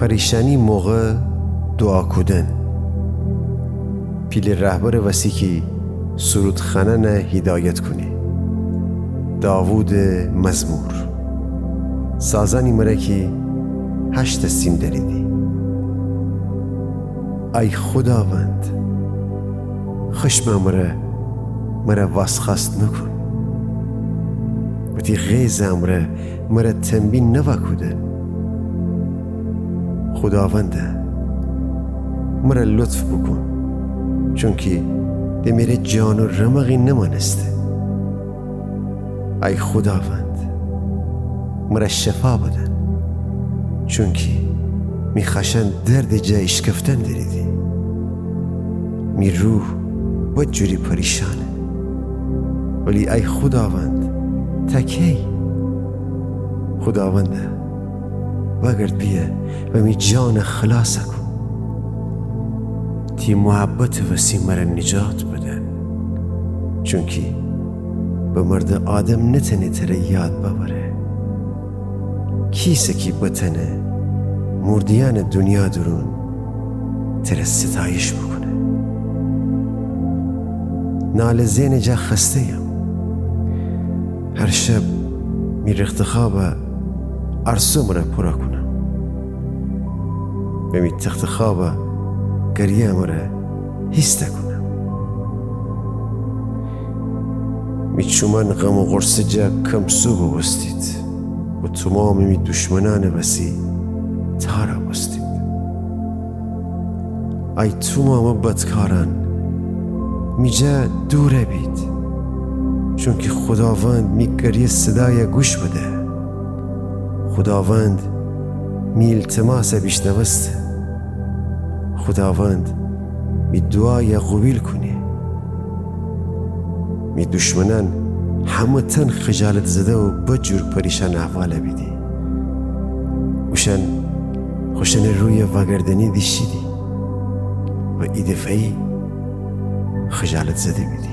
پریشانی موقع دعا کردن. پیل رهبر وسیکی سرود خنن هدایت کنی. داوود مزمور سازانی مرکی 8 سیم دریدی. ای خداوند خشم مرا واسخست نکن و تی غیز مرا تنبین نوکودن. خداونده مرا لطف بکن چونکه ده میره جان و رمقی نمانسته. ای خداوند مرا شفا بدن چونکه میخشن درد جای شکفتن دریدی. می روح بود جوری پریشانه ولی ای خداوند تکی. خداونده وگرد بیه و می جان خلاص کن تی محبت وسی مرا نجات بدن چونکه به مرد آدم نتنه تره یاد ببره. کیسه کی بتنه مردیان دنیا درون تره ستایش بکنه. نال زین جا خسته یم. هر شب می رخت خوابه ارسو مرا پرا کنم و می تخت خوابه گریه مرا هسته کنم. می چومن غم و غرصه جا کم سو ببستید و تمام می دشمنان وسی تارا بستید. ای تمام بدکاران می جا دوره بید چونکه خداوند می گریه صدای گوش بده. خداوند می التماس بیشنوسته. خداوند می دعای قبیل کنی. می دشمنان همه تن خجالت زده و بجور پریشان احواله بیدی. خوشن روی وگردنی دیشیدی و ای دفعی خجالت زده بیدی.